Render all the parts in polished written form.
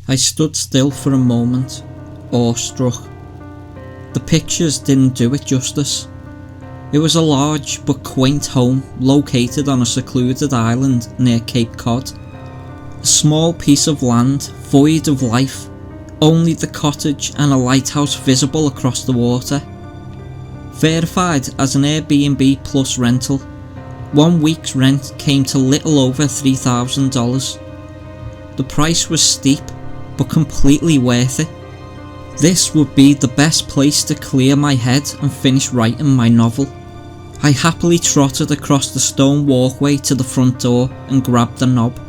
I stood still for a moment, awestruck. The pictures didn't do it justice. It was a large but quaint home located on a secluded island near Cape Cod. A small piece of land void of life, only the cottage and a lighthouse visible across the water. Verified as an Airbnb plus rental, 1 week's rent came to little over $3,000. The price was steep, but completely worth it. This would be the best place to clear my head and finish writing my novel. I happily trotted across the stone walkway to the front door and grabbed the knob,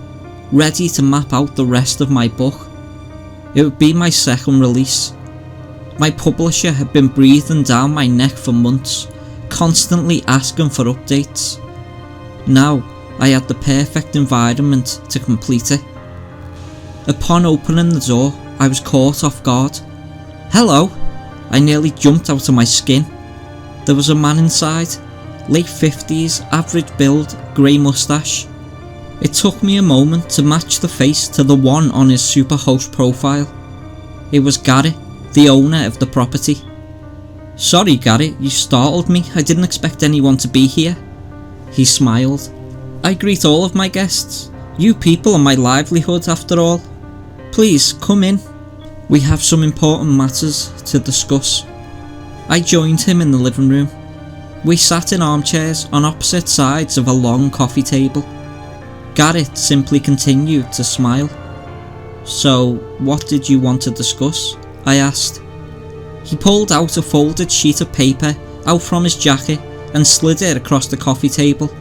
ready to map out the rest of my book. It would be my second release. My publisher had been breathing down my neck for months, constantly asking for updates. Now I had the perfect environment to complete it. Upon opening the door, I was caught off guard. "Hello!" I nearly jumped out of my skin. There was a man inside, late 50s, average build, grey moustache. It took me a moment to match the face to the one on his superhost profile. It was Garrett, the owner of the property. "Sorry Garrett, you startled me. I didn't expect anyone to be here." He smiled. "I greet all of my guests. You people are my livelihood after all. Please, come in. We have some important matters to discuss." I joined him in the living room. We sat in armchairs on opposite sides of a long coffee table. Garrett simply continued to smile. "So, what did you want to discuss?" I asked. He pulled out a folded sheet of paper out from his jacket and slid it across the coffee table.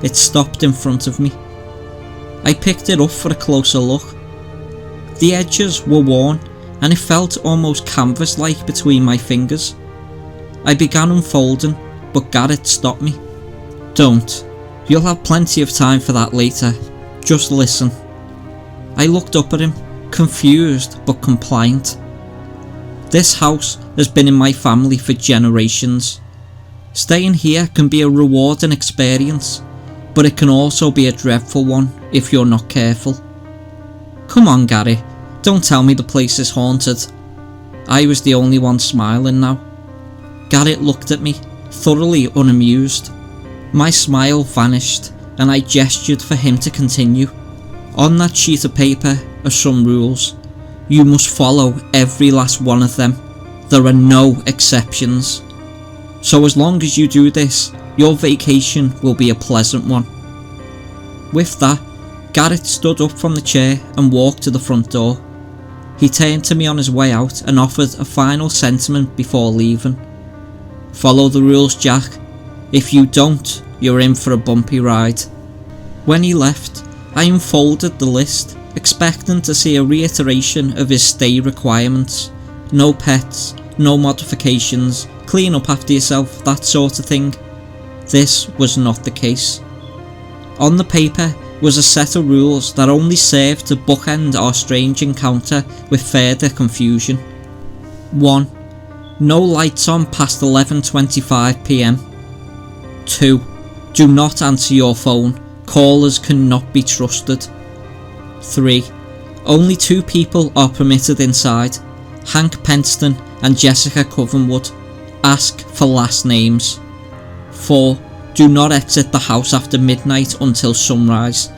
It stopped in front of me. I picked it up for a closer look. The edges were worn and it felt almost canvas-like between my fingers. I began unfolding, but Garrett stopped me. "Don't. You'll have plenty of time for that later. Just listen." I looked up at him, confused but compliant. This house has been in my family for generations. Staying here can be a rewarding experience, but it can also be a dreadful one if you're not careful. "Come on, Gary, don't tell me the place is haunted." I was the only one smiling now. Garrett looked at me, thoroughly unamused. My smile vanished and I gestured for him to continue. "On that sheet of paper are some rules. You must follow every last one of them. There are no exceptions. So as long as you do this, your vacation will be a pleasant one." With that, Garrett stood up from the chair and walked to the front door. He turned to me on his way out and offered a final sentiment before leaving. "Follow the rules, Jack. If you don't, you're in for a bumpy ride." When he left, I unfolded the list, expecting to see a reiteration of his stay requirements. No pets, no modifications, clean up after yourself, that sort of thing. This was not the case. On the paper was a set of rules that only served to bookend our strange encounter with further confusion. 1. No lights on past 11:25 PM. 2. Do not answer your phone. Callers cannot be trusted. 3. Only 2 people are permitted inside. Hank Penston and Jessica Covenwood. Ask for last names. 4. Do not exit the house after midnight until sunrise.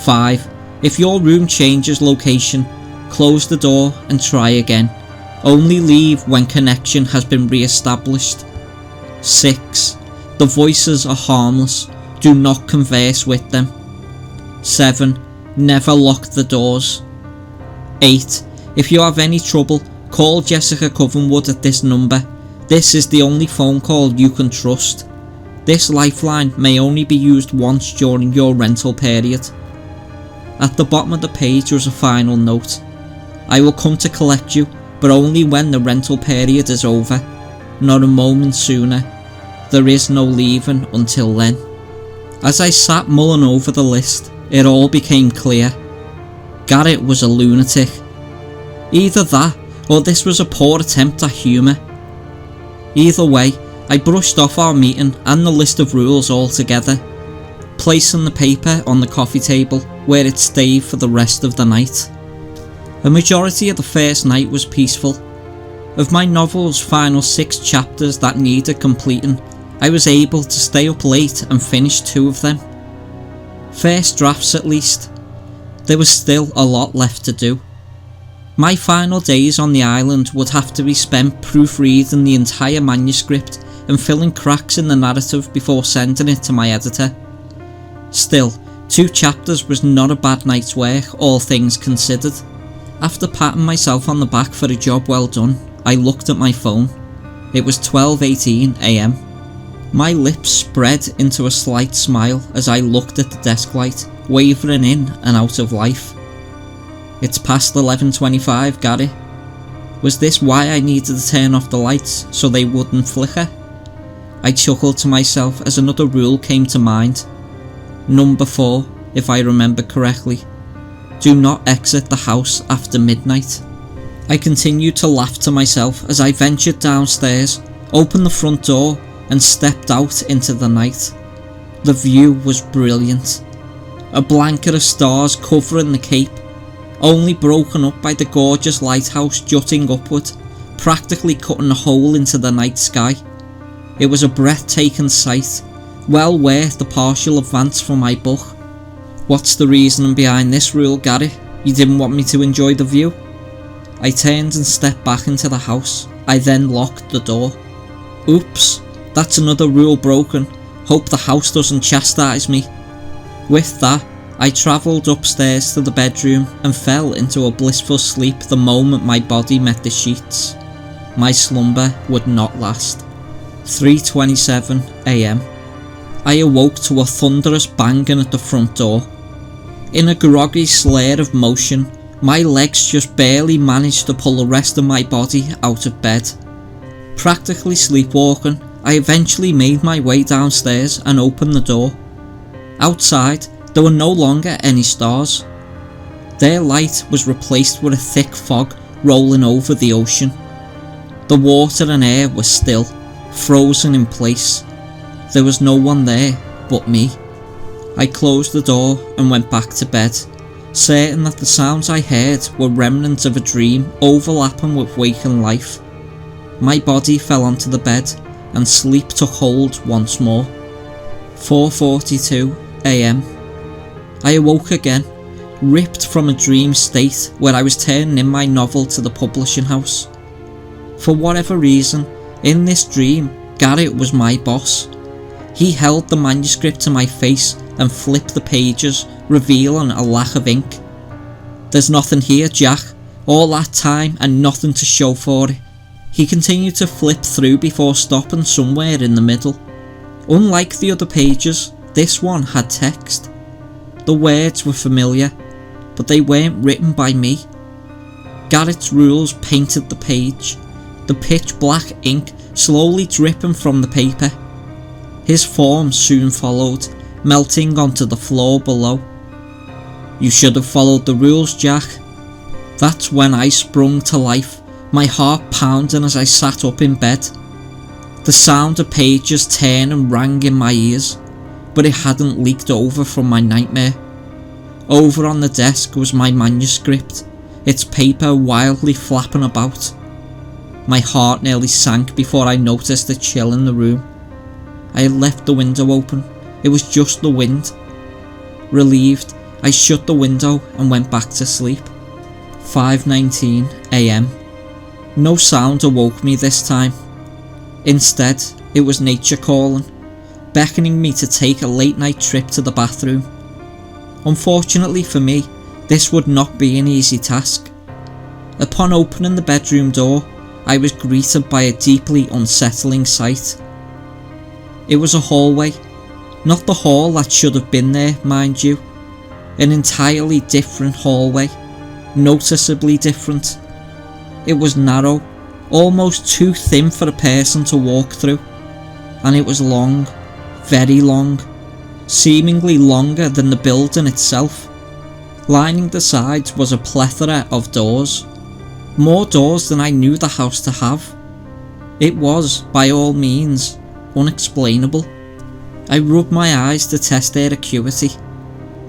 5. If your room changes location, close the door and try again. Only leave when connection has been re-established. 6. The voices are harmless. Do not converse with them. 7. Never lock the doors. 8. If you have any trouble, call Jessica Covenwood at this number. This is the only phone call you can trust. This lifeline may only be used once during your rental period. At the bottom of the page was a final note. I will come to collect you, but only when the rental period is over. Not a moment sooner. There is no leaving until then. As I sat mulling over the list, it all became clear. Garrett was a lunatic. Either that, or this was a poor attempt at humour. Either way, I brushed off our meeting and the list of rules altogether, placing the paper on the coffee table where it stayed for the rest of the night. A majority of the first night was peaceful. Of my novel's final 6 chapters that needed completing, I was able to stay up late and finish 2 of them. First drafts at least. There was still a lot left to do. My final days on the island would have to be spent proofreading the entire manuscript and filling cracks in the narrative before sending it to my editor. Still, 2 chapters was not a bad night's work, all things considered. After patting myself on the back for a job well done, I looked at my phone. It was 12:18 AM. My lips spread into a slight smile as I looked at the desk light, wavering in and out of life. It's past 11:25, Gary. Was this why I needed to turn off the lights, so they wouldn't flicker? I chuckled to myself as another rule came to mind. Number 4, if I remember correctly. Do not exit the house after midnight. I continued to laugh to myself as I ventured downstairs, opened the front door and stepped out into the night. The view was brilliant. A blanket of stars covering the cape, only broken up by the gorgeous lighthouse jutting upward, practically cutting a hole into the night sky. It was a breathtaking sight, well worth the partial advance for my book. What's the reasoning behind this rule, Gary? You didn't want me to enjoy the view? I turned and stepped back into the house. I then locked the door. Oops, that's another rule broken. Hope the house doesn't chastise me. With that, I travelled upstairs to the bedroom and fell into a blissful sleep the moment my body met the sheets. My slumber would not last. 3:27 AM. I awoke to a thunderous banging at the front door. In a groggy slur of motion, my legs just barely managed to pull the rest of my body out of bed. Practically sleepwalking, I eventually made my way downstairs and opened the door. Outside, there were no longer any stars. Their light was replaced with a thick fog rolling over the ocean. The water and air were still, frozen in place. There was no one there but me. I closed the door and went back to bed, certain that the sounds I heard were remnants of a dream overlapping with waking life. My body fell onto the bed and sleep took hold once more. 4:42 AM. I awoke again, ripped from a dream state where I was turning in my novel to the publishing house. For whatever reason, in this dream, Garrett was my boss. He held the manuscript to my face and flipped the pages, revealing a lack of ink. "There's nothing here, Jack. All that time and nothing to show for it." He continued to flip through before stopping somewhere in the middle. Unlike the other pages, this one had text. The words were familiar, but they weren't written by me. Garrett's rules painted the page, the pitch black ink slowly dripping from the paper. His form soon followed, melting onto the floor below. "You should have followed the rules, Jack." That's when I sprung to life, my heart pounding as I sat up in bed. The sound of pages turning rang in my ears, but it hadn't leaked over from my nightmare. Over on the desk was my manuscript, its paper wildly flapping about. My heart nearly sank before I noticed a chill in the room. I had left the window open. It was just the wind. Relieved, I shut the window and went back to sleep. 5:19 AM. No sound awoke me this time. Instead, it was nature calling, beckoning me to take a late night trip to the bathroom. Unfortunately for me, this would not be an easy task. Upon opening the bedroom door, I was greeted by a deeply unsettling sight. It was a hallway, not the hall that should have been there, mind you. An entirely different hallway, noticeably different. It was narrow, almost too thin for a person to walk through, and it was long, very long, seemingly longer than the building itself. Lining the sides was a plethora of doors, more doors than I knew the house to have. It was, by all means, unexplainable. I rubbed my eyes to test their acuity.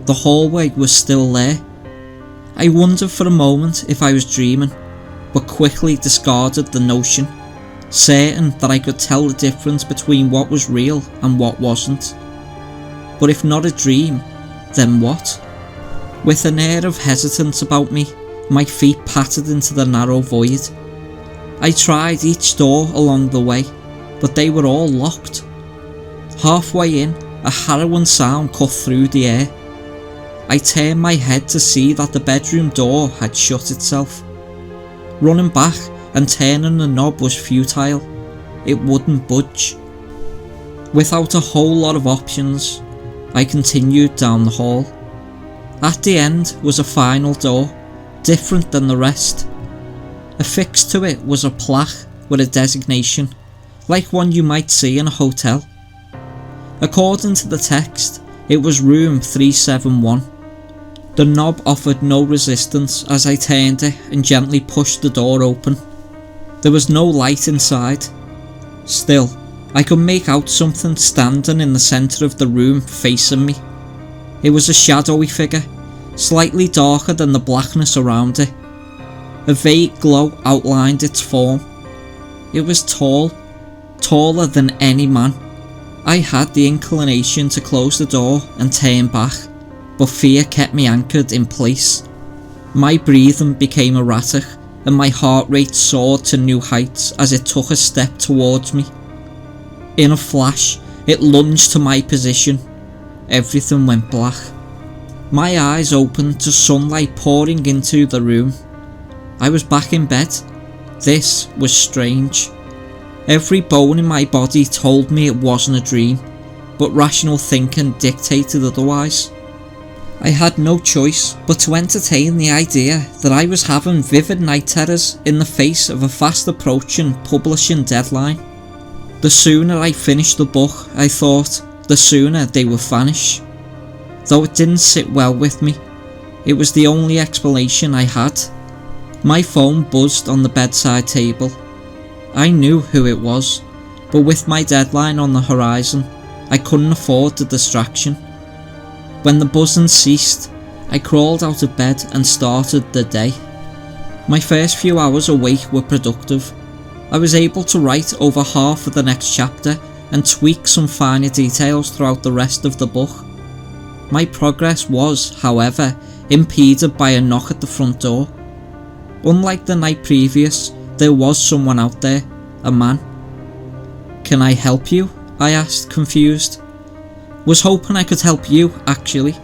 The hallway was still there. I wondered for a moment if I was dreaming, but quickly discarded the notion, certain that I could tell the difference between what was real and what wasn't. But if not a dream, then what? With an air of hesitance about me, my feet pattered into the narrow void. I tried each door along the way, but they were all locked. Halfway in, a harrowing sound cut through the air. I turned my head to see that the bedroom door had shut itself. Running back and turning the knob was futile. It wouldn't budge. Without a whole lot of options, I continued down the hall. At the end was a final door, different than the rest. Affixed to it was a plaque with a designation, like one you might see in a hotel. According to the text, it was room 371. The knob offered no resistance as I turned it and gently pushed the door open. There was no light inside. Still, I could make out something standing in the centre of the room facing me. It was a shadowy figure, slightly darker than the blackness around it. A vague glow outlined its form. It was tall, taller than any man. I had the inclination to close the door and turn back, but fear kept me anchored in place. My breathing became erratic and my heart rate soared to new heights as it took a step towards me. In a flash, it lunged to my position. Everything went black. My eyes opened to sunlight pouring into the room. I was back in bed. This was strange. Every bone in my body told me it wasn't a dream, but rational thinking dictated otherwise. I had no choice but to entertain the idea that I was having vivid night terrors in the face of a fast approaching publishing deadline. The sooner I finished the book, I thought, the sooner they would vanish. Though it didn't sit well with me, it was the only explanation I had. My phone buzzed on the bedside table. I knew who it was, but with my deadline on the horizon, I couldn't afford the distraction. When the buzzing ceased, I crawled out of bed and started the day. My first few hours awake were productive. I was able to write over half of the next chapter and tweak some finer details throughout the rest of the book. My progress was, however, impeded by a knock at the front door. Unlike the night previous, there was someone out there, a man. "Can I help you?" I asked, confused. "Was hoping I could help you, actually.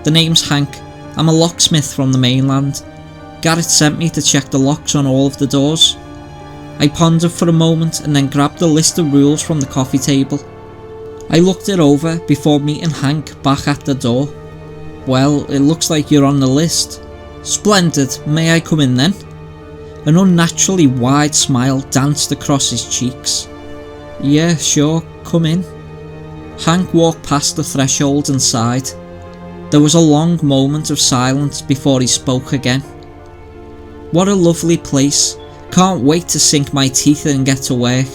The name's Hank. I'm a locksmith from the mainland. Garrett sent me to check the locks on all of the doors." I pondered for a moment and then grabbed a list of rules from the coffee table. I looked it over before meeting Hank back at the door. "Well, it looks like you're on the list." "Splendid, may I come in then?" An unnaturally wide smile danced across his cheeks. "Yeah, sure, come in." Hank walked past the threshold and sighed. There was a long moment of silence before he spoke again. "What a lovely place. Can't wait to sink my teeth in and get to work."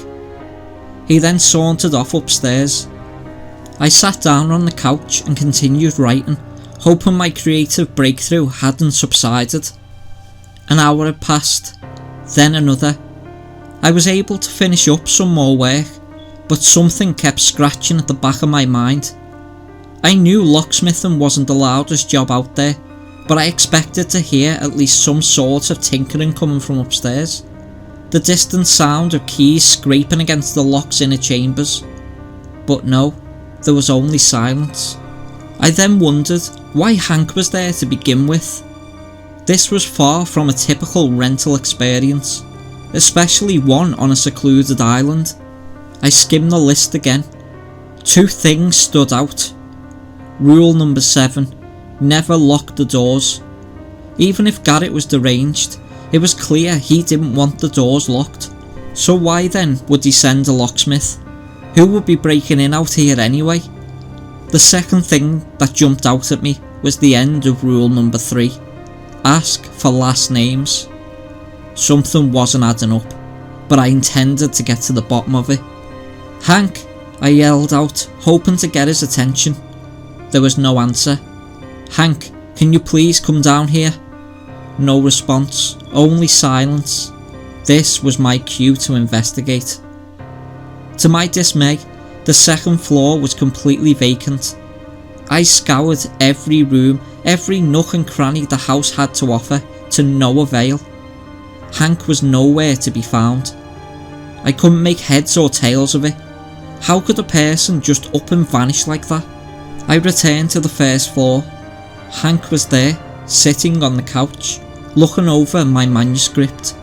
He then sauntered off upstairs. I sat down on the couch and continued writing, hoping my creative breakthrough hadn't subsided. An hour had passed, then another. I was able to finish up some more work, but something kept scratching at the back of my mind. I knew locksmithing wasn't the loudest job out there, but I expected to hear at least some sort of tinkering coming from upstairs. The distant sound of keys scraping against the lock's inner chambers. But no, there was only silence. I then wondered why Hank was there to begin with. This was far from a typical rental experience, especially one on a secluded island. I skimmed the list again. 2 things stood out. Rule number 7, never lock the doors. Even if Garrett was deranged, it was clear he didn't want the doors locked. So why then would he send a locksmith? Who would be breaking in out here anyway? The second thing that jumped out at me was the end of rule number 3. Ask for last names. Something wasn't adding up, but I intended to get to the bottom of it. "Hank," I yelled out, hoping to get his attention. There was no answer. "Hank, can you please come down here?" No response, only silence. This was my cue to investigate. To my dismay, the second floor was completely vacant. I scoured every room, every nook and cranny the house had to offer, to no avail. Hank was nowhere to be found. I couldn't make heads or tails of it. How could a person just up and vanish like that? I returned to the first floor. Hank was there, sitting on the couch, looking over my manuscript.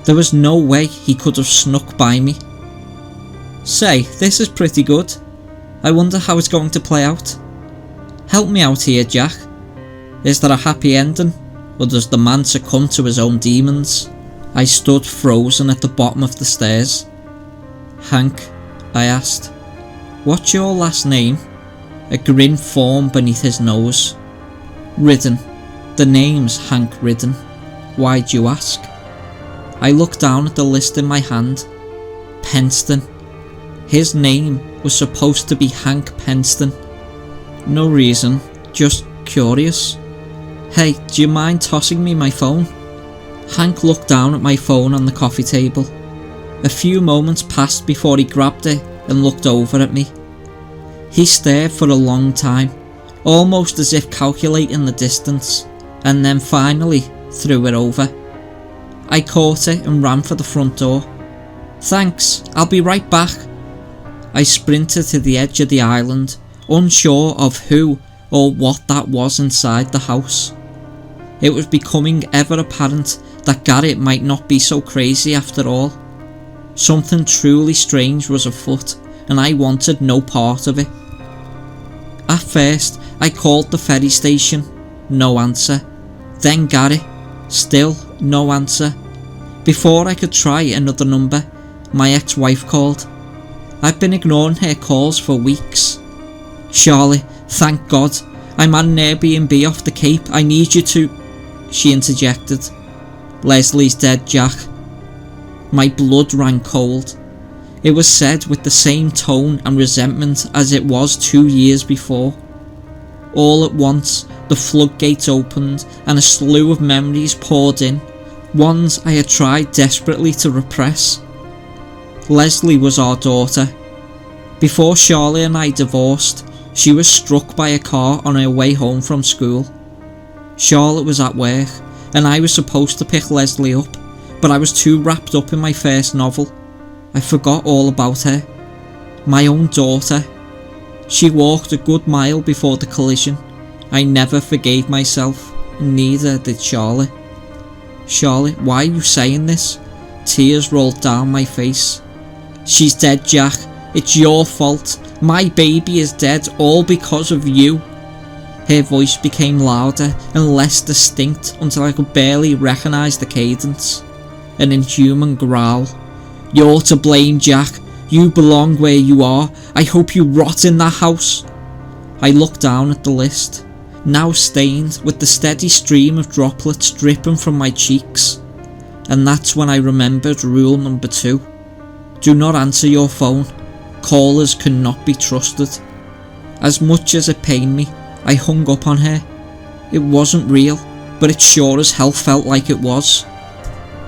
There was no way he could have snuck by me. Say, this is pretty good. I wonder how it's going to play out. Help me out here, Jack. Is there a happy ending, or does the man succumb to his own demons? I stood frozen at the bottom of the stairs. Hank, I asked, what's your last name? A grin formed beneath his nose. Ridden. The name's Hank Ridden. Why'd you ask? I looked down at the list in my hand. Penston. His name was supposed to be Hank Penston. No reason, just curious. Hey, do you mind tossing me my phone? Hank looked down at my phone on the coffee table. A few moments passed before he grabbed it and looked over at me. He stared for a long time, almost as if calculating the distance, and then finally threw it over. I caught it and ran for the front door. Thanks, I'll be right back. I sprinted to the edge of the island, unsure of who or what that was inside the house. It was becoming ever apparent that Garrett might not be so crazy after all. Something truly strange was afoot, and I wanted no part of it. At first, I called the ferry station. No answer. Then Garrett. Still no answer. Before I could try another number, my ex-wife called. I've been ignoring her calls for weeks. Charlotte, thank God. I'm at an Airbnb off the Cape. I need you to... She interjected. Leslie's dead, Jack. My blood ran cold. It was said with the same tone and resentment as it was 2 years before. All at once, the floodgates opened and a slew of memories poured in, ones I had tried desperately to repress. Leslie was our daughter. Before Charlie and I divorced, she was struck by a car on her way home from school. Charlotte was at work, and I was supposed to pick Leslie up, but I was too wrapped up in my first novel. I forgot all about her. My own daughter. She walked a good mile before the collision. I never forgave myself, neither did Charlotte. Charlotte, why are you saying this? Tears rolled down my face. She's dead, Jack. It's your fault. My baby is dead, all because of you. Her voice became louder and less distinct until I could barely recognise the cadence. An inhuman growl. You're to blame, Jack. You belong where you are. I hope you rot in that house. I looked down at the list, now stained with the steady stream of droplets dripping from my cheeks. And that's when I remembered rule number 2. Do not answer your phone. Callers cannot be trusted. As much as it pained me, I hung up on her. It wasn't real, but it sure as hell felt like it was.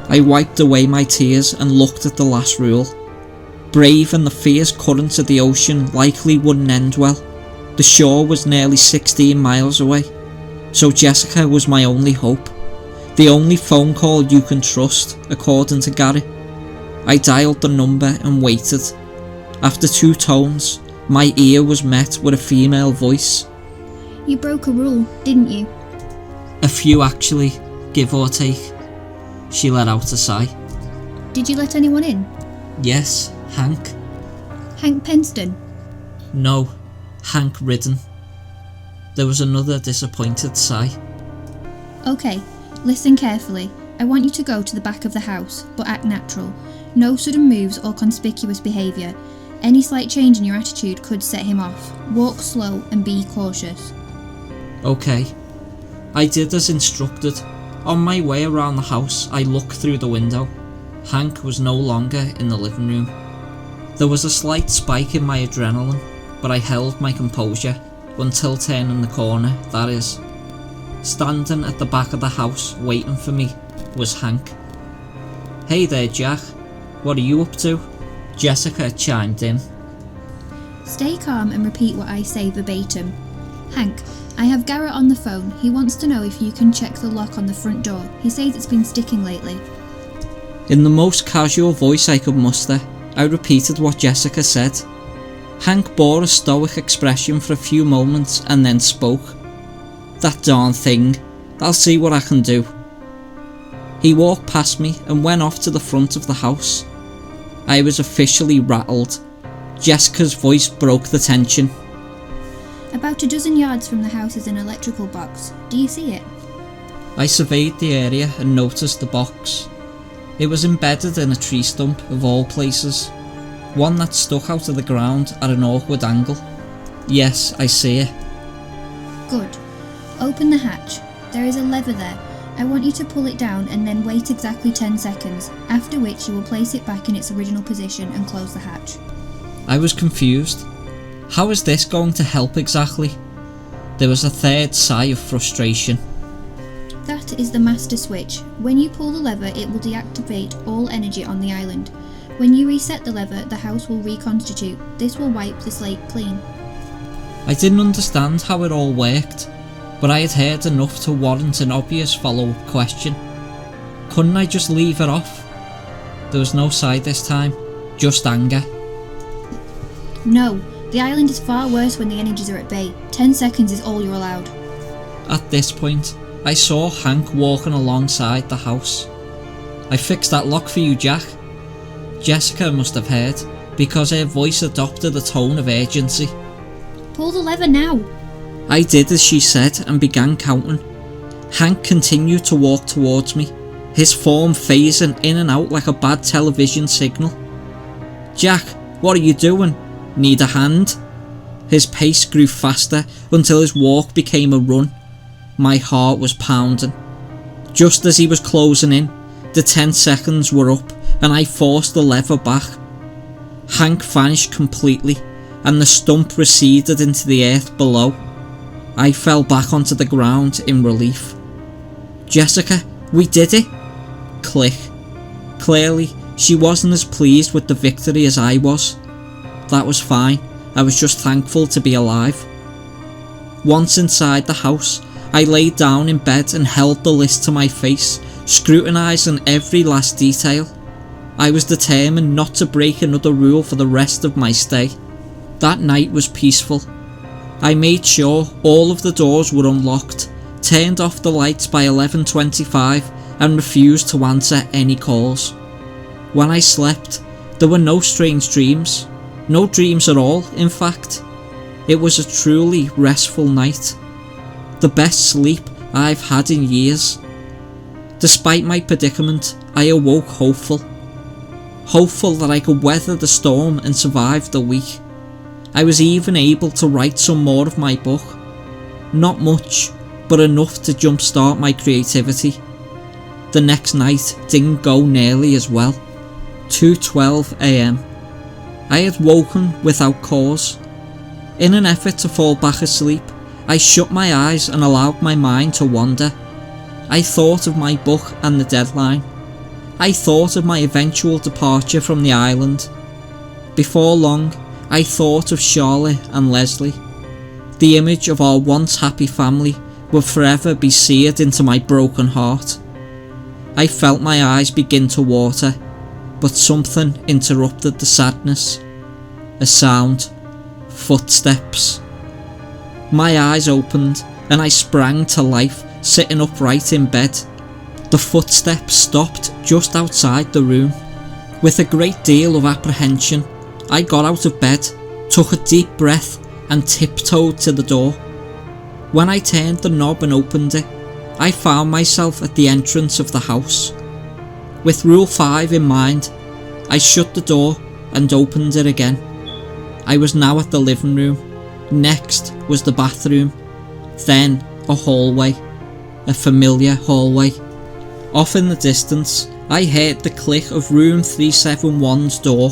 I wiped away my tears and looked at the last rule. Brave and the fierce currents of the ocean likely wouldn't end well. The shore was nearly 16 miles away, so Jessica was my only hope. The only phone call you can trust, according to Gary. I dialed the number and waited. After 2 tones, my ear was met with a female voice. You broke a rule, didn't you? A few actually, give or take. She let out a sigh. Did you let anyone in? Yes, Hank. Hank Penston? No, Hank Ridden. There was another disappointed sigh. Okay, listen carefully. I want you to go to the back of the house, but act natural. No sudden moves or conspicuous behaviour. Any slight change in your attitude could set him off. Walk slow and be cautious. Okay. I did as instructed. On my way around the house, I looked through the window. Hank was no longer in the living room. There was a slight spike in my adrenaline, but I held my composure until turning the corner, that is. Standing at the back of the house waiting for me was Hank. "Hey there, Jack. What are you up to?" Jessica chimed in. Stay calm and repeat what I say verbatim. Hank, I have Garrett on the phone. He wants to know if you can check the lock on the front door. He says it's been sticking lately. In the most casual voice I could muster, I repeated what Jessica said. Hank bore a stoic expression for a few moments and then spoke. "That darn thing. I'll see what I can do." He walked past me and went off to the front of the house. I was officially rattled. Jessica's voice broke the tension. About a dozen yards from the house is an electrical box. Do you see it? I surveyed the area and noticed the box. It was embedded in a tree stump of all places, one that stuck out of the ground at an awkward angle. Yes, I see it. Good. Open the hatch. There is a lever there. I want you to pull it down and then wait exactly 10 seconds, after which you will place it back in its original position and close the hatch. I was confused. How is this going to help exactly? There was a third sigh of frustration. That is the master switch. When you pull the lever, it will deactivate all energy on the island. When you reset the lever, the house will reconstitute. This will wipe the slate clean. I didn't understand how it all worked, but I had heard enough to warrant an obvious follow-up question. Couldn't I just leave it off? There was no sigh this time, just anger. No, the island is far worse when the energies are at bay. 10 seconds is all you're allowed. At this point, I saw Hank walking alongside the house. "I fixed that lock for you, Jack." Jessica must have heard, because her voice adopted a tone of urgency. Pull the lever now. I did as she said and began counting. Hank continued to walk towards me, his form phasing in and out like a bad television signal. "Jack, what are you doing? Need a hand?" His pace grew faster until his walk became a run. My heart was pounding. Just as he was closing in, the 10 seconds were up and I forced the lever back. Hank vanished completely and the stump receded into the earth below. I fell back onto the ground in relief. "Jessica, we did it!" Click. Clearly, she wasn't as pleased with the victory as I was. That was fine. I was just thankful to be alive. Once inside the house, I laid down in bed and held the list to my face, scrutinising every last detail. I was determined not to break another rule for the rest of my stay. That night was peaceful. I made sure all of the doors were unlocked, turned off the lights by 11:25 and refused to answer any calls. When I slept, there were no strange dreams. No dreams at all, in fact. It was a truly restful night. The best sleep I've had in years. Despite my predicament, I awoke hopeful. Hopeful that I could weather the storm and survive the week. I was even able to write some more of my book. Not much, but enough to jumpstart my creativity. The next night didn't go nearly as well. 2:12 AM. I had woken without cause. In an effort to fall back asleep, I shut my eyes and allowed my mind to wander. I thought of my book and the deadline. I thought of my eventual departure from the island. Before long, I thought of Charlotte and Leslie. The image of our once happy family would forever be seared into my broken heart. I felt my eyes begin to water, but something interrupted the sadness. A sound. Footsteps. My eyes opened and I sprang to life, sitting upright in bed. The footsteps stopped just outside the room. With a great deal of apprehension, I got out of bed, took a deep breath and tiptoed to the door. When I turned the knob and opened it, I found myself at the entrance of the house. With Rule 5 in mind, I shut the door and opened it again. I was now at the living room. Next was the bathroom. Then a hallway. A familiar hallway. Off in the distance, I heard the click of room 371's door.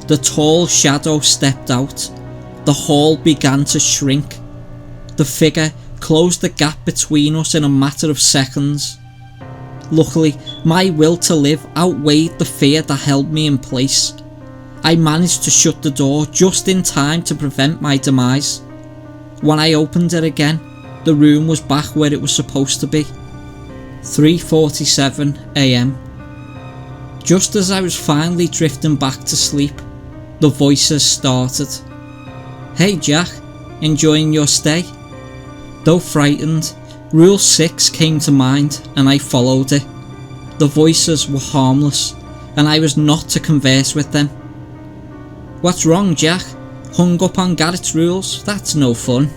The tall shadow stepped out. The hall began to shrink. The figure closed the gap between us in a matter of seconds. Luckily, my will to live outweighed the fear that held me in place. I managed to shut the door just in time to prevent my demise. When I opened it again, the room was back where it was supposed to be. 3:47 AM. Just as I was finally drifting back to sleep, the voices started. "Hey Jack, enjoying your stay?" Though frightened, Rule 6 came to mind and I followed it. The voices were harmless and I was not to converse with them. "What's wrong, Jack? Hung up on Garrett's rules? That's no fun."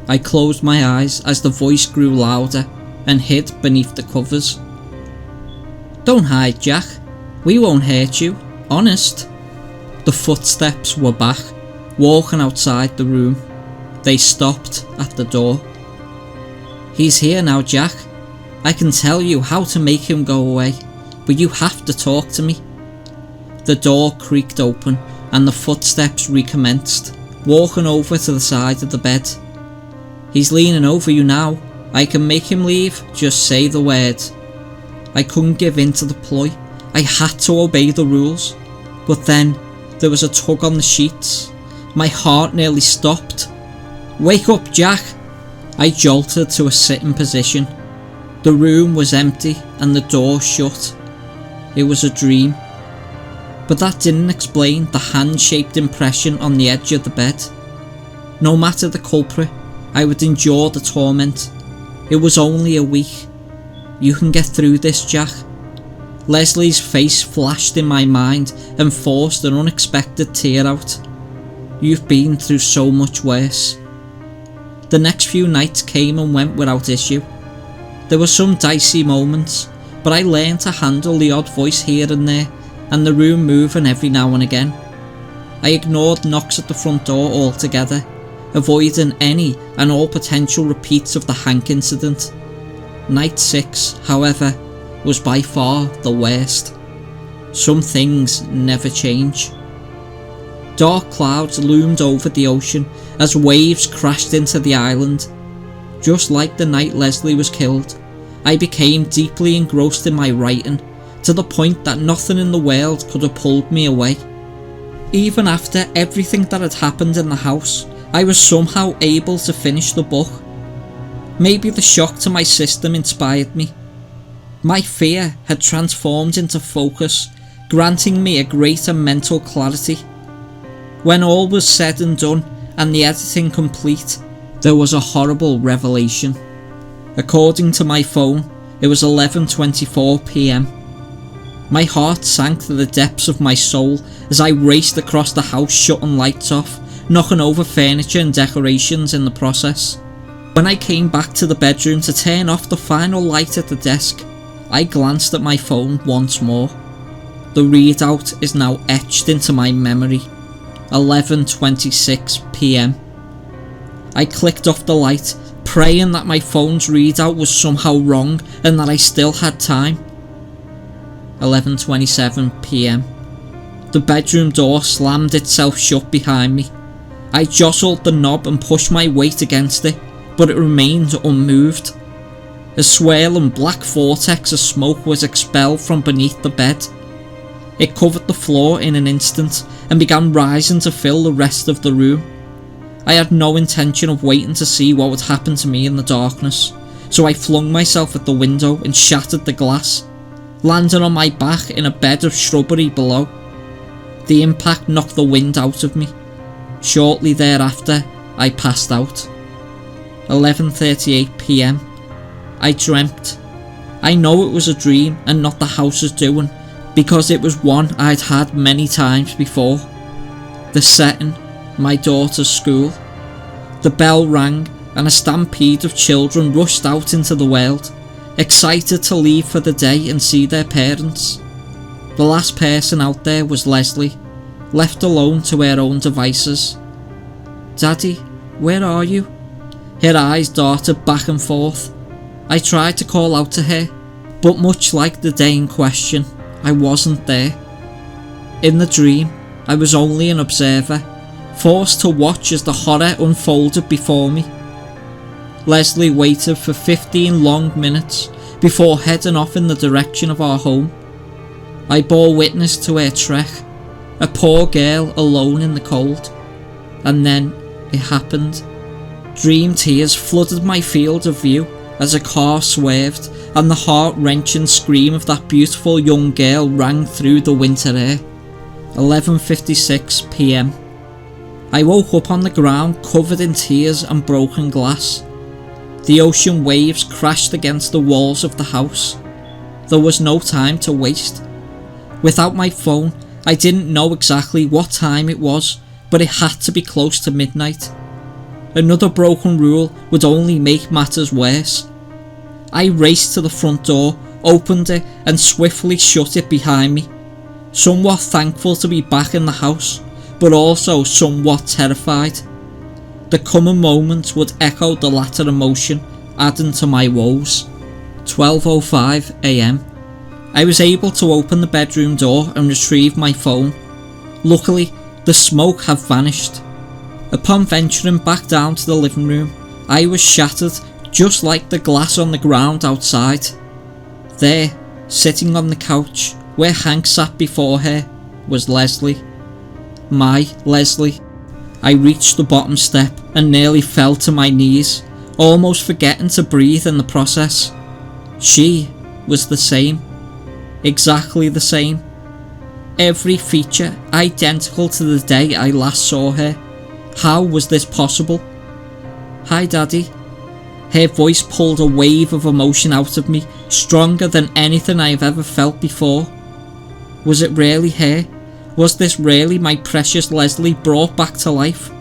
I closed my eyes as the voice grew louder and hid beneath the covers. "Don't hide, Jack. We won't hurt you, honest." The footsteps were back, walking outside the room. They stopped at the door. "He's here now, Jack. I can tell you how to make him go away, but you have to talk to me." The door creaked open and the footsteps recommenced, walking over to the side of the bed. "He's leaning over you now. I can make him leave, just say the word." I couldn't give in to the ploy. I had to obey the rules. But then there was a tug on the sheets. My heart nearly stopped. "Wake up, Jack!" I jolted to a sitting position. The room was empty and the door shut. It was a dream. But that didn't explain the hand-shaped impression on the edge of the bed. No matter the culprit, I would endure the torment. It was only a week. "You can get through this, Jack." Leslie's face flashed in my mind and forced an unexpected tear out. "You've been through so much worse." The next few nights came and went without issue. There were some dicey moments, but I learned to handle the odd voice here and there, and the room moving every now and again. I ignored knocks at the front door altogether, avoiding any and all potential repeats of the Hank incident. Night 6, however, was by far the worst. Some things never change. Dark clouds loomed over the ocean as waves crashed into the island. Just like the night Leslie was killed, I became deeply engrossed in my writing, to the point that nothing in the world could have pulled me away. Even after everything that had happened in the house, I was somehow able to finish the book. Maybe the shock to my system inspired me. My fear had transformed into focus, granting me a greater mental clarity. When all was said and done and the editing complete, there was a horrible revelation. According to my phone, it was 11:24 PM. My heart sank to the depths of my soul as I raced across the house, shutting lights off, knocking over furniture and decorations in the process. When I came back to the bedroom to turn off the final light at the desk, I glanced at my phone once more. The readout is now etched into my memory. 11:26 PM. I clicked off the light, praying that my phone's readout was somehow wrong and that I still had time. 11:27 PM. The bedroom door slammed itself shut behind me. I jostled the knob and pushed my weight against it, but it remained unmoved. A swirling black vortex of smoke was expelled from beneath the bed. It covered the floor in an instant and began rising to fill the rest of the room. I had no intention of waiting to see what would happen to me in the darkness, so I flung myself at the window and shattered the glass, landing on my back in a bed of shrubbery below. The impact knocked the wind out of me. Shortly thereafter, I passed out. 11:38 PM. I dreamt. I know it was a dream and not the house's doing, because it was one I'd had many times before. The setting, my daughter's school. The bell rang and a stampede of children rushed out into the world, excited to leave for the day and see their parents. The last person out there was Leslie, left alone to her own devices. "Daddy, where are you?" Her eyes darted back and forth. I tried to call out to her, but much like the day in question, I wasn't there. In the dream, I was only an observer, forced to watch as the horror unfolded before me. Leslie waited for 15 long minutes before heading off in the direction of our home. I bore witness to her trek, a poor girl alone in the cold. And then it happened. Dream tears flooded my field of view as a car swerved and the heart-wrenching scream of that beautiful young girl rang through the winter air. 11:56 p.m. I woke up on the ground covered in tears and broken glass. The ocean waves crashed against the walls of the house. There was no time to waste. Without my phone, I didn't know exactly what time it was, but it had to be close to midnight. Another broken rule would only make matters worse. I raced to the front door, opened it and swiftly shut it behind me, somewhat thankful to be back in the house, but also somewhat terrified. The coming moments would echo the latter emotion, adding to my woes. 12:05 a.m. I was able to open the bedroom door and retrieve my phone. Luckily, the smoke had vanished. Upon venturing back down to the living room, I was shattered just like the glass on the ground outside. There, sitting on the couch, where Hank sat before her, was Leslie. My Leslie. I reached the bottom step and nearly fell to my knees, almost forgetting to breathe in the process. She was the same. Exactly the same. Every feature identical to the day I last saw her. How was this possible? Hi, Daddy. Her voice pulled a wave of emotion out of me, stronger than anything I have ever felt before. Was it really her? Was this really my precious Leslie brought back to life?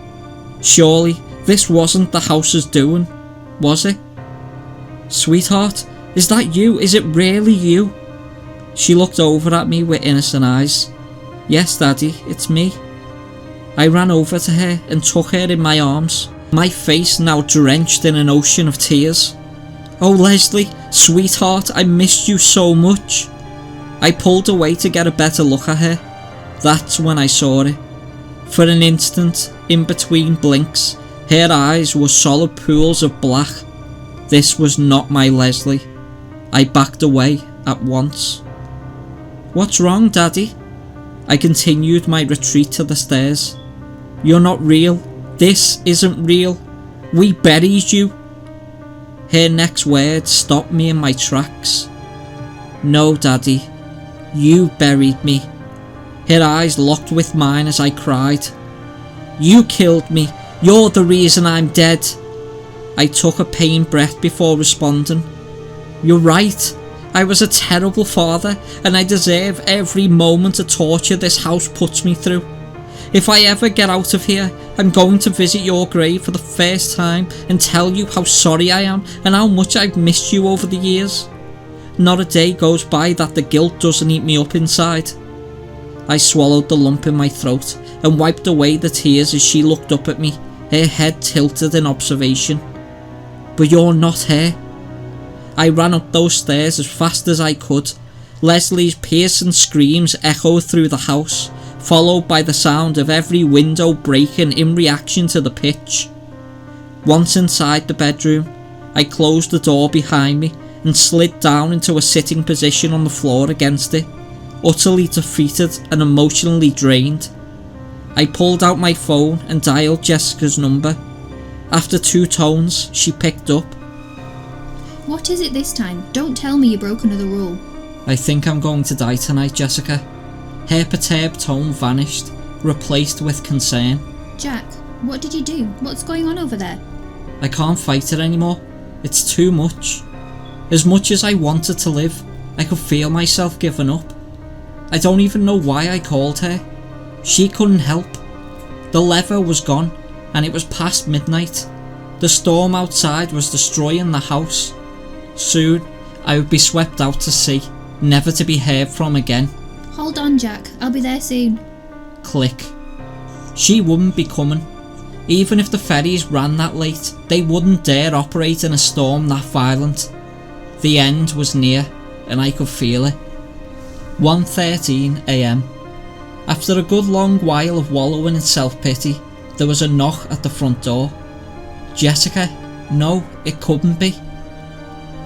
Surely this wasn't the house's doing, was it? Sweetheart, is that you? Is it really you? She looked over at me with innocent eyes. Yes, Daddy, it's me. I ran over to her and took her in my arms, my face now drenched in an ocean of tears. Oh Leslie, sweetheart, I missed you so much. I pulled away to get a better look at her. That's when I saw it. For an instant, in between blinks, her eyes were solid pools of black. This was not my Leslie. I backed away at once. What's wrong, Daddy? I continued my retreat to the stairs. You're not real. This isn't real. We buried you. Her next words stopped me in my tracks. No, Daddy. You buried me. Her eyes locked with mine as I cried. You killed me. You're the reason I'm dead. I took a pained breath before responding. You're right. I was a terrible father and I deserve every moment of torture this house puts me through. If I ever get out of here, I'm going to visit your grave for the first time and tell you how sorry I am and how much I've missed you over the years. Not a day goes by that the guilt doesn't eat me up inside. I swallowed the lump in my throat and wiped away the tears as she looked up at me, her head tilted in observation. But you're not her. I ran up those stairs as fast as I could. Leslie's piercing screams echoed through the house, followed by the sound of every window breaking in reaction to the pitch. Once inside the bedroom, I closed the door behind me and slid down into a sitting position on the floor against it, utterly defeated and emotionally drained. I pulled out my phone and dialed Jessica's number. After 2 tones, she picked up. What is it this time? Don't tell me you broke another rule. I think I'm going to die tonight, Jessica. Her perturbed tone vanished, replaced with concern. Jack, what did you do? What's going on over there? I can't fight it anymore. It's too much. As much as I wanted to live, I could feel myself giving up. I don't even know why I called her. She couldn't help. The lever was gone, and it was past midnight. The storm outside was destroying the house. Soon, I would be swept out to sea, never to be heard from again. Hold on, Jack. I'll be there soon. Click. She wouldn't be coming. Even if the ferries ran that late, they wouldn't dare operate in a storm that violent. The end was near, and I could feel it. 1:13 a.m. After a good long while of wallowing in self-pity, there was a knock at the front door. Jessica, No, it couldn't be.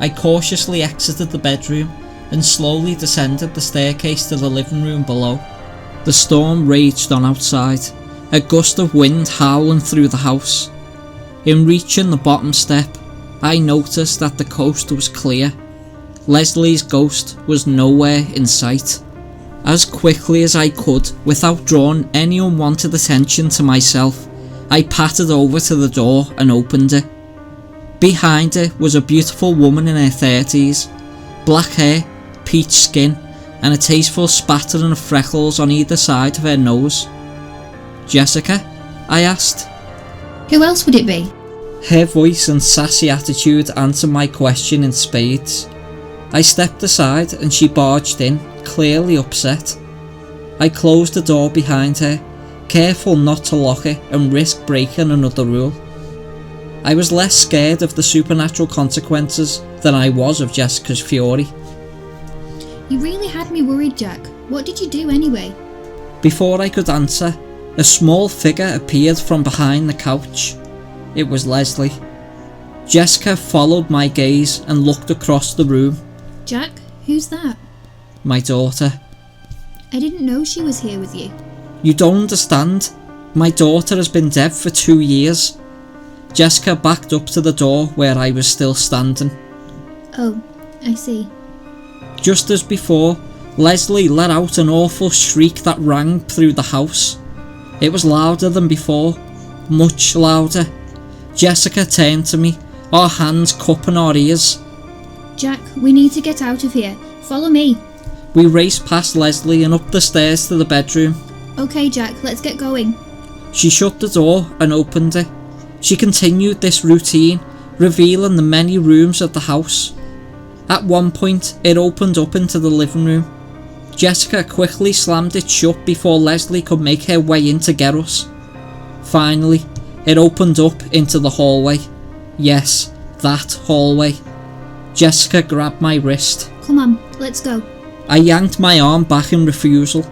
I cautiously exited the bedroom and slowly descended the staircase to the living room below. The storm raged on outside, a gust of wind howling through the house. In reaching the bottom step, I noticed that the coast was clear. Leslie's ghost was nowhere in sight. As quickly as I could, without drawing any unwanted attention to myself, I pattered over to the door and opened it. Behind it was a beautiful woman in her 30s, black hair, peach skin, and a tasteful spattering of freckles on either side of her nose. "Jessica?" I asked. Who else would it be? Her voice and sassy attitude answered my question in spades. I stepped aside and she barged in, clearly upset. I closed the door behind her, careful not to lock it and risk breaking another rule. I was less scared of the supernatural consequences than I was of Jessica's fury. You really had me worried, Jack. What did you do anyway? Before I could answer, a small figure appeared from behind the couch. It was Leslie. Jessica followed my gaze and looked across the room. Jack, who's that? My daughter. I didn't know she was here with you. You don't understand. My daughter has been dead for 2 years. Jessica backed up to the door where I was still standing. Oh, I see. Just as before, Leslie let out an awful shriek that rang through the house. It was louder than before, much louder. Jessica turned to me, our hands cupping our ears. Jack, we need to get out of here. Follow me. We raced past Leslie and up the stairs to the bedroom. Okay, Jack, let's get going. She shut the door and opened it. She continued this routine, revealing the many rooms of the house. At one point, it opened up into the living room. Jessica quickly slammed it shut before Leslie could make her way in to get us. Finally, it opened up into the hallway. Yes, that hallway. Jessica grabbed my wrist. Come on, let's go. I yanked my arm back in refusal.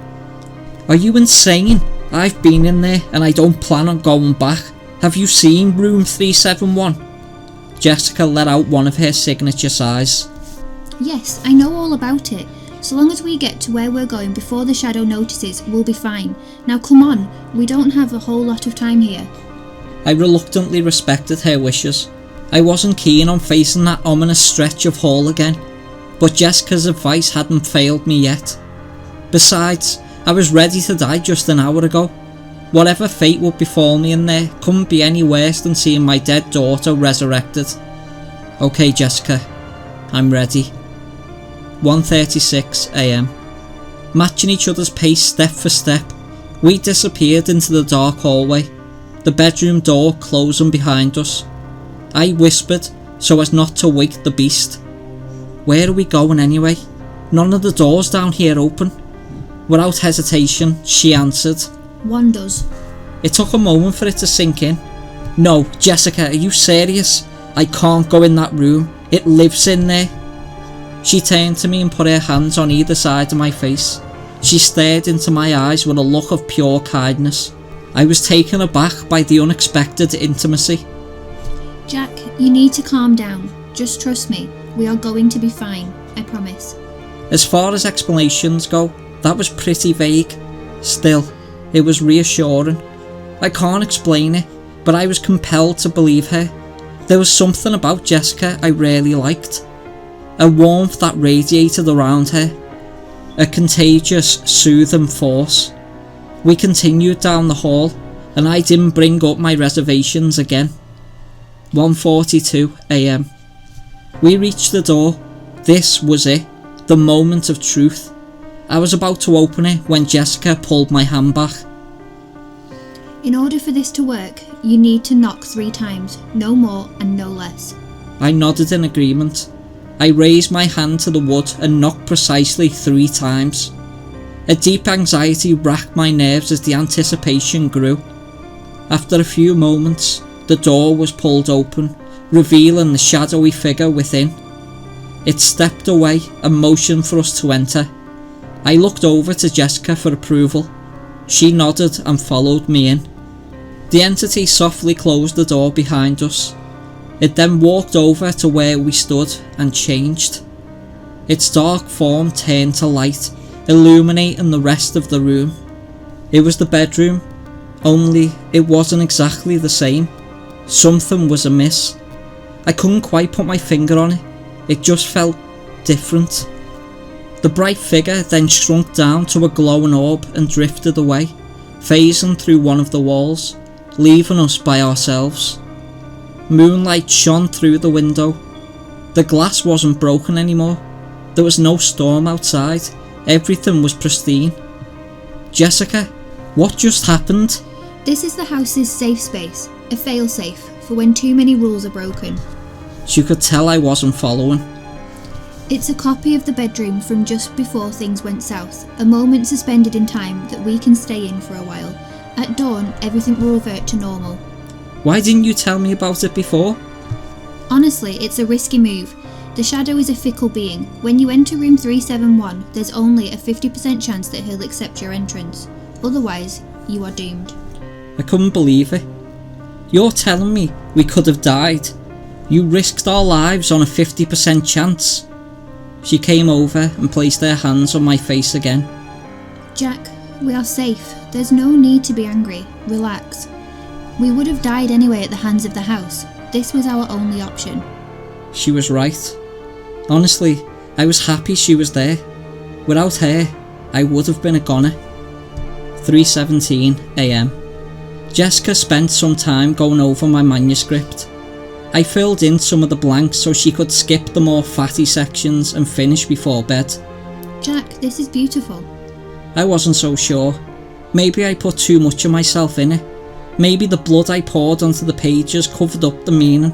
Are you insane? I've been in there and I don't plan on going back. Have you seen room 371? Jessica let out one of her signature sighs. Yes, I know all about it. So long as we get to where we're going before the shadow notices, we'll be fine. Now come on, we don't have a whole lot of time here. I reluctantly respected her wishes. I wasn't keen on facing that ominous stretch of hall again, but Jessica's advice hadn't failed me yet. Besides, I was ready to die just an hour ago. Whatever fate would befall me in there couldn't be any worse than seeing my dead daughter resurrected. Okay, Jessica, I'm ready. 1:36 a.m. Matching each other's pace step for step, we disappeared into the dark hallway, the bedroom door closing behind us. I whispered so as not to wake the beast. Where are we going anyway? None of the doors down here open. Without hesitation, she answered. One does. It took a moment for it to sink in. No, Jessica, are you serious? I can't go in that room. It lives in there. She turned to me and put her hands on either side of my face. She stared into my eyes with a look of pure kindness. I was taken aback by the unexpected intimacy. Jack, you need to calm down. Just trust me. We are going to be fine. I promise. As far as explanations go, that was pretty vague. Still, it was reassuring. I can't explain it, but I was compelled to believe her. There was something about Jessica I really liked. A warmth that radiated around her. A contagious, soothing force. We continued down the hall, and I didn't bring up my reservations again. 1:42 a.m. We reached the door. This was it, the moment of truth. I was about to open it when Jessica pulled my hand back. In order for this to work, you need to knock 3 times, no more and no less. I nodded in agreement. I raised my hand to the wood and knocked precisely 3 times. A deep anxiety racked my nerves as the anticipation grew. After a few moments, the door was pulled open, revealing the shadowy figure within. It stepped away and motioned for us to enter. I looked over to Jessica for approval. She nodded and followed me in. The entity softly closed the door behind us. It then walked over to where we stood and changed. Its dark form turned to light, illuminating the rest of the room. It was the bedroom, only it wasn't exactly the same. Something was amiss. I couldn't quite put my finger on it. It just felt different. The bright figure then shrunk down to a glowing orb and drifted away, phasing through one of the walls, leaving us by ourselves. Moonlight shone through the window. The glass wasn't broken anymore. There was no storm outside. Everything was pristine. Jessica, what just happened? This is the house's safe space, a failsafe for when too many rules are broken. She could tell I wasn't following. It's a copy of the bedroom from just before things went south, a moment suspended in time that we can stay in for a while. At dawn, everything will revert to normal. Why didn't you tell me about it before? Honestly, it's a risky move. The shadow is a fickle being. When you enter room 371, there's only a 50% chance that he'll accept your entrance. Otherwise, you are doomed. I couldn't believe it. You're telling me we could have died? You risked our lives on a 50% chance? She came over and placed her hands on my face again. Jack, we are safe. There's no need to be angry. Relax. We would have died anyway at the hands of the house. This was our only option. She was right. Honestly, I was happy she was there. Without her, I would have been a goner. 3:17 AM. Jessica spent some time going over my manuscript. I filled in some of the blanks so she could skip the more fatty sections and finish before bed. Jack, this is beautiful. I wasn't so sure. Maybe I put too much of myself in it. Maybe the blood I poured onto the pages covered up the meaning.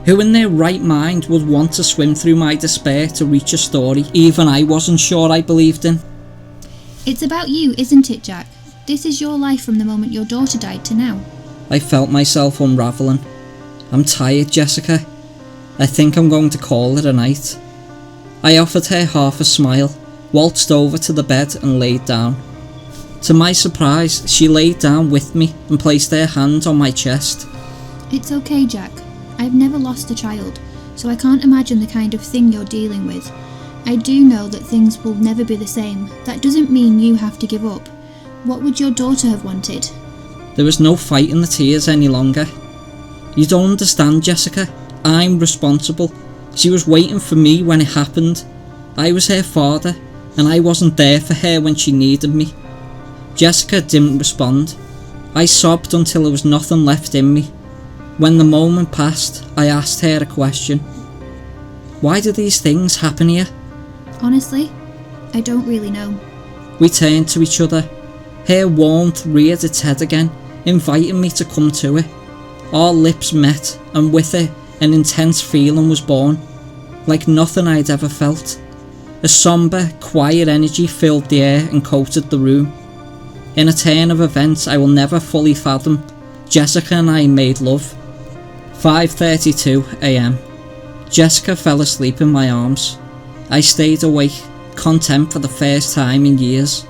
Who in their right mind would want to swim through my despair to reach a story even I wasn't sure I believed in? It's about you, isn't it, Jack? This is your life from the moment your daughter died to now. I felt myself unravelling. I'm tired, Jessica. I think I'm going to call it a night. I offered her half a smile, waltzed over to the bed and laid down. To my surprise, she laid down with me and placed her hand on my chest. It's okay, Jack. I've never lost a child, so I can't imagine the kind of thing you're dealing with. I do know that things will never be the same. That doesn't mean you have to give up. What would your daughter have wanted? There was no fighting the tears any longer. You don't understand, Jessica. I'm responsible. She was waiting for me when it happened. I was her father, and I wasn't there for her when she needed me. Jessica didn't respond. I sobbed until there was nothing left in me. When the moment passed, I asked her a question. Why do these things happen here? Honestly, I don't really know. We turned to each other. Her warmth reared its head again, inviting me to come to it. Our lips met, and with it, an intense feeling was born, like nothing I'd ever felt. A sombre, quiet energy filled the air and coated the room. In a turn of events I will never fully fathom, Jessica and I made love. 5:32 AM. Jessica fell asleep in my arms. I stayed awake, content for the first time in years.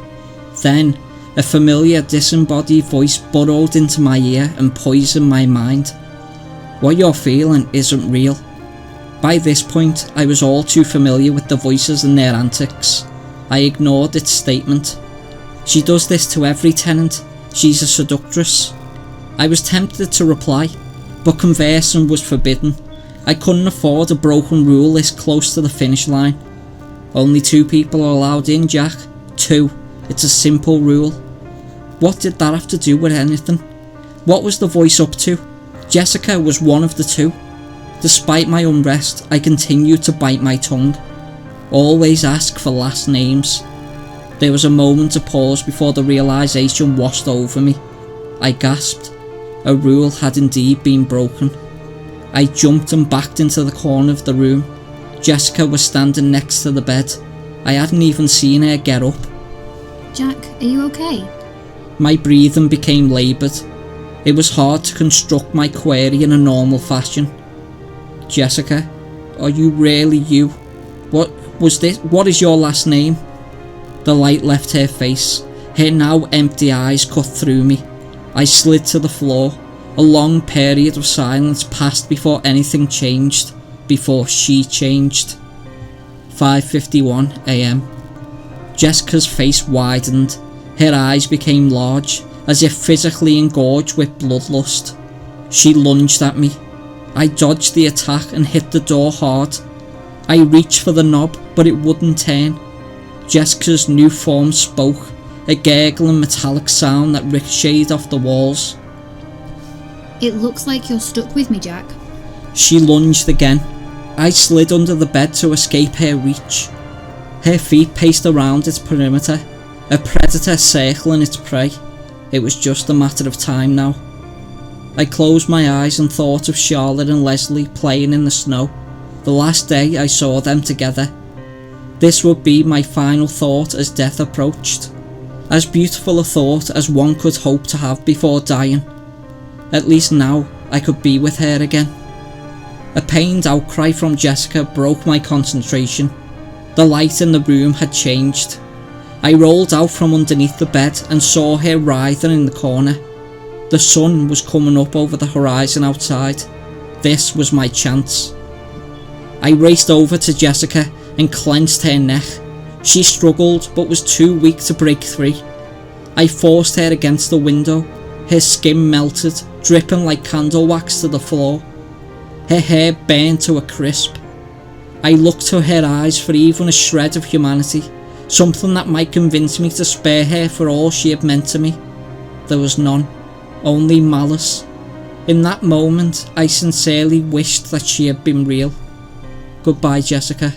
Then, a familiar disembodied voice burrowed into my ear and poisoned my mind. What you're feeling isn't real. By this point, I was all too familiar with the voices and their antics. I ignored its statement. She does this to every tenant. She's a seductress. I was tempted to reply, but conversing was forbidden. I couldn't afford a broken rule this close to the finish line. Only 2 people are allowed in, Jack. 2. It's a simple rule. What did that have to do with anything? What was the voice up to? Jessica was one of the 2. Despite my unrest, I continued to bite my tongue. Always ask for last names. There was a moment of pause before the realisation washed over me. I gasped. A rule had indeed been broken. I jumped and backed into the corner of the room. Jessica was standing next to the bed. I hadn't even seen her get up. Jack, are you okay? My breathing became laboured. It was hard to construct my query in a normal fashion. Jessica, are you really you? What was this? What is your last name? The light left her face. Her now empty eyes cut through me. I slid to the floor. A long period of silence passed before anything changed, before she changed. 5:51 AM. Jessica's face widened. Her eyes became large, as if physically engorged with bloodlust. She lunged at me. I dodged the attack and hit the door hard. I reached for the knob, but it wouldn't turn. Jessica's new form spoke, a gurgling metallic sound that ricocheted off the walls. It looks like you're stuck with me, Jack. She lunged again. I slid under the bed to escape her reach. Her feet paced around its perimeter, a predator circling its prey. It was just a matter of time now. I closed my eyes and thought of Charlotte and Leslie playing in the snow, the last day I saw them together. This would be my final thought as death approached. As beautiful a thought as one could hope to have before dying. At least now I could be with her again. A pained outcry from Jessica broke my concentration. The light in the room had changed. I rolled out from underneath the bed and saw her writhing in the corner. The sun was coming up over the horizon outside. This was my chance. I raced over to Jessica and clenched her neck. She struggled but was too weak to break free. I forced her against the window. Her skin melted, dripping like candle wax to the floor. Her hair burned to a crisp. I looked to her eyes for even a shred of humanity, something that might convince me to spare her for all she had meant to me. There was none, only malice. In that moment, I sincerely wished that she had been real. Goodbye, Jessica.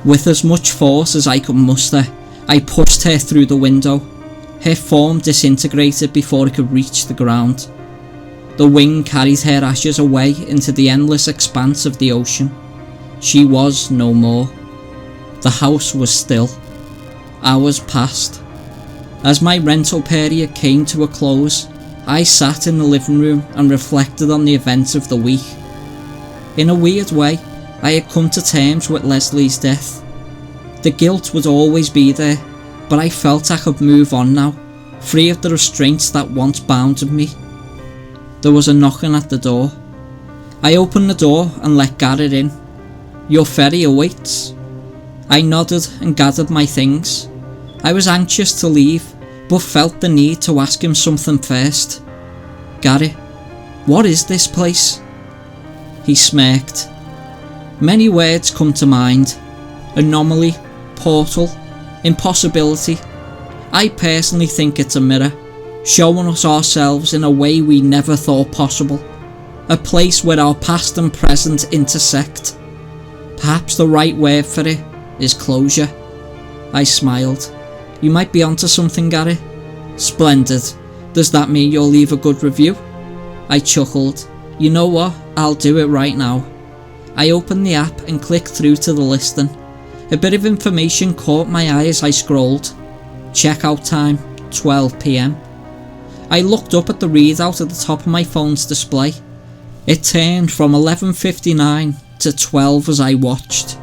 With as much force as I could muster, I pushed her through the window. Her form disintegrated before it could reach the ground. The wind carried her ashes away into the endless expanse of the ocean. She was no more. The house was still. Hours passed. As my rental period came to a close, I sat in the living room and reflected on the events of the week. In a weird way, I had come to terms with Leslie's death. The guilt would always be there, but I felt I could move on now, free of the restraints that once bounded me. There was a knocking at the door. I opened the door and let Garrett in. "Your ferry awaits." I nodded and gathered my things. I was anxious to leave, but felt the need to ask him something first. "Garrett, what is this place?" He smirked. Many words come to mind. Anomaly, portal, impossibility. I personally think it's a mirror, showing us ourselves in a way we never thought possible. A place where our past and present intersect. Perhaps the right word for it is closure. I smiled. "You might be onto something, Gary." "Splendid. Does that mean you'll leave a good review?" I chuckled. "You know what? I'll do it right now." I opened the app and clicked through to the listing. A bit of information caught my eye as I scrolled. Checkout time, 12 PM. I looked up at the readout at the top of my phone's display. It turned from 11:59 to 12 as I watched.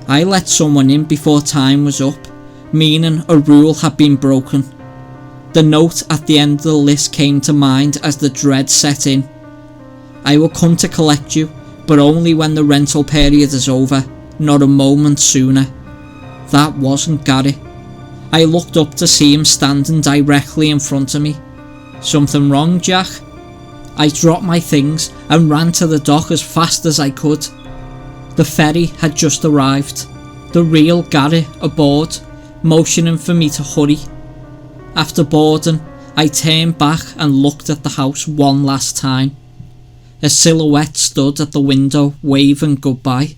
I let someone in before time was up, meaning a rule had been broken. The note at the end of the list came to mind as the dread set in. "I will come to collect you, but only when the rental period is over, not a moment sooner." That wasn't Gary. I looked up to see him standing directly in front of me. "Something wrong, Jack?" I dropped my things and ran to the dock as fast as I could. The ferry had just arrived, the real Gary aboard, motioning for me to hurry. After boarding, I turned back and looked at the house one last time. A silhouette stood at the window, waving goodbye.